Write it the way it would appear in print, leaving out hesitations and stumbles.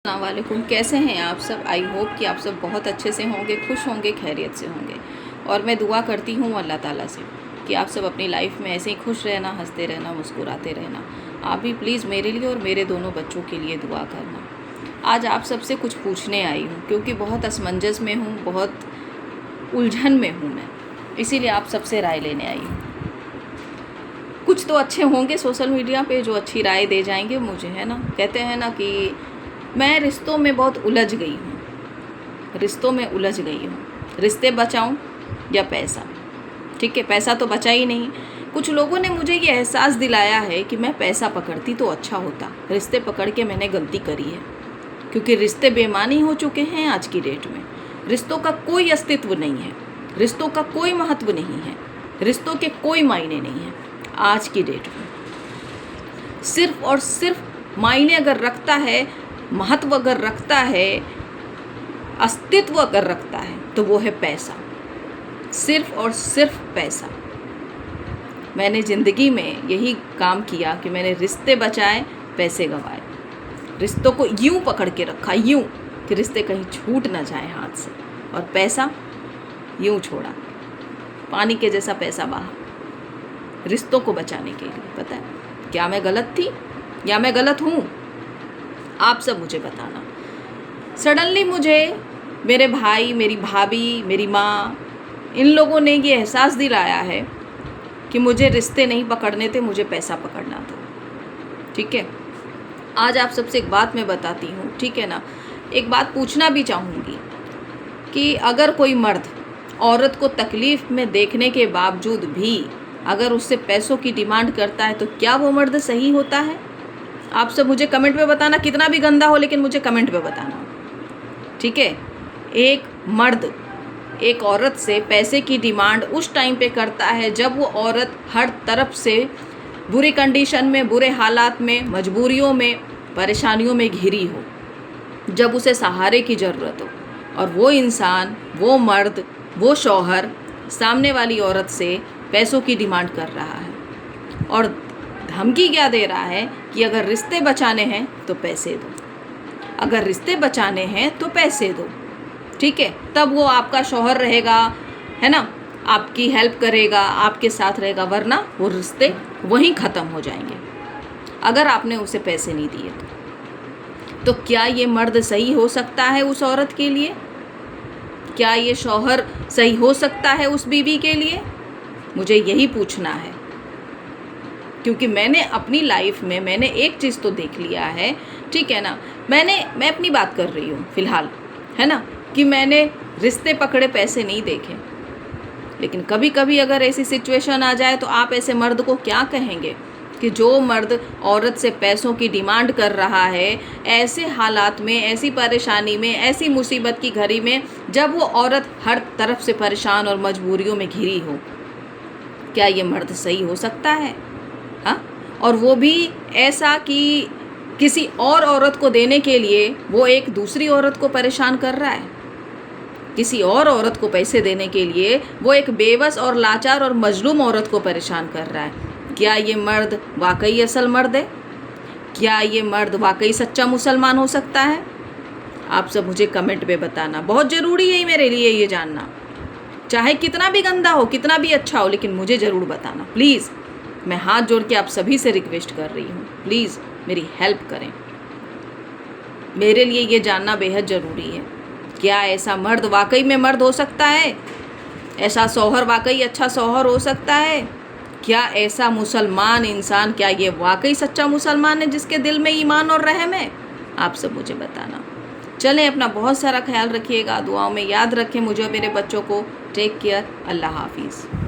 अस्सलाम वालेकुम। कैसे हैं आप सब? आई होप कि आप सब बहुत अच्छे से होंगे, खुश होंगे, खैरियत से होंगे। और मैं दुआ करती हूँ अल्लाह ताला से कि आप सब अपनी लाइफ में ऐसे ही खुश रहना, हंसते रहना, मुस्कुराते रहना। आप भी प्लीज़ मेरे लिए और मेरे दोनों बच्चों के लिए दुआ करना। आज आप सबसे कुछ पूछने आई हूँ क्योंकि बहुत असमंजस में हूँ, बहुत उलझन में हूँ मैं, इसीलिए आप सबसे राय लेने आई हूँ। कुछ तो अच्छे होंगे सोशल मीडिया पे जो अच्छी राय दे जाएंगे मुझे, है ना। कहते हैं ना कि मैं रिश्तों में बहुत उलझ गई हूँ, रिश्तों में उलझ गई हूँ। रिश्ते बचाऊँ या पैसा? ठीक है, पैसा तो बचा ही नहीं। कुछ लोगों ने मुझे ये एहसास दिलाया है कि मैं पैसा पकड़ती तो अच्छा होता। रिश्ते पकड़ के मैंने गलती करी है, क्योंकि रिश्ते बेईमानी हो चुके हैं आज की डेट में। रिश्तों का कोई अस्तित्व नहीं है, रिश्तों का कोई महत्व नहीं है, रिश्तों के कोई मायने नहीं है आज की डेट में। सिर्फ और सिर्फ मायने अगर रखता है, महत्व अगर रखता है, अस्तित्व अगर रखता है तो वो है पैसा, सिर्फ और सिर्फ पैसा। मैंने ज़िंदगी में यही काम किया कि मैंने रिश्ते बचाए, पैसे गंवाए। रिश्तों को यूं पकड़ के रखा, यूं कि रिश्ते कहीं छूट ना जाए हाथ से, और पैसा यूं छोड़ा, पानी के जैसा पैसा बहा रिश्तों को बचाने के लिए। पता है क्या मैं गलत थी या मैं गलत हूँ? आप सब मुझे बताना। सडनली मुझे मेरे भाई, मेरी भाभी, मेरी माँ, इन लोगों ने ये एहसास दिलाया है कि मुझे रिश्ते नहीं पकड़ने थे, मुझे पैसा पकड़ना था। ठीक है, आज आप सबसे एक बात मैं बताती हूँ, ठीक है ना। एक बात पूछना भी चाहूँगी कि अगर कोई मर्द औरत को तकलीफ़ में देखने के बावजूद भी अगर उससे पैसों की डिमांड करता है तो क्या वो मर्द सही होता है? आप सब मुझे कमेंट में बताना, कितना भी गंदा हो लेकिन मुझे कमेंट में बताना, ठीक है। एक मर्द एक औरत से पैसे की डिमांड उस टाइम पे करता है जब वो औरत हर तरफ से बुरी कंडीशन में, बुरे हालात में, मजबूरियों में, परेशानियों में घिरी हो, जब उसे सहारे की ज़रूरत हो, और वो इंसान, वो मर्द, वो शौहर सामने वाली औरत से पैसों की डिमांड कर रहा है और धमकी क्या दे रहा है कि अगर रिश्ते बचाने हैं तो पैसे दो, अगर रिश्ते बचाने हैं तो पैसे दो, ठीक है। तब वो आपका शौहर रहेगा, है ना, आपकी हेल्प करेगा, आपके साथ रहेगा, वरना वो रिश्ते वहीं ख़त्म हो जाएंगे अगर आपने उसे पैसे नहीं दिए तो क्या ये मर्द सही हो सकता है उस औरत के लिए? क्या ये शौहर सही हो सकता है उस बीवी के लिए? मुझे यही पूछना है, क्योंकि मैंने अपनी लाइफ में मैंने एक चीज़ तो देख लिया है, ठीक है ना। मैं अपनी बात कर रही हूँ फ़िलहाल, है ना, कि मैंने रिश्ते पकड़े, पैसे नहीं देखे। लेकिन कभी कभी अगर ऐसी सिचुएशन आ जाए तो आप ऐसे मर्द को क्या कहेंगे कि जो मर्द औरत से पैसों की डिमांड कर रहा है ऐसे हालात में, ऐसी परेशानी में, ऐसी मुसीबत की घड़ी में, जब वो औरत हर तरफ से परेशान और मजबूरियों में घिरी हो, क्या ये मर्द सही हो सकता है? हाँ, और वो भी ऐसा कि किसी और औरत को देने के लिए वो एक दूसरी औरत को परेशान कर रहा है, किसी और औरत को पैसे देने के लिए वो एक बेबस और लाचार और मजलूम औरत को परेशान कर रहा है। क्या ये मर्द वाकई असल मर्द है? क्या ये मर्द वाकई सच्चा मुसलमान हो सकता है? आप सब मुझे कमेंट में बताना, बहुत ज़रूरी है मेरे लिए ये जानना। चाहे कितना भी गंदा हो, कितना भी अच्छा हो, लेकिन मुझे ज़रूर बताना प्लीज़। मैं हाथ जोड़ के आप सभी से रिक्वेस्ट कर रही हूँ, प्लीज़ मेरी हेल्प करें। मेरे लिए ये जानना बेहद ज़रूरी है। क्या ऐसा मर्द वाकई में मर्द हो सकता है? ऐसा शौहर वाकई अच्छा शौहर हो सकता है? क्या ऐसा मुसलमान इंसान, क्या ये वाकई सच्चा मुसलमान है जिसके दिल में ईमान और रहम है? आप सब मुझे बताना। चलें, अपना बहुत सारा ख्याल रखिएगा, दुआओं में याद रखें मुझे और मेरे बच्चों को। टेक केयर, अल्लाह हाफिज़।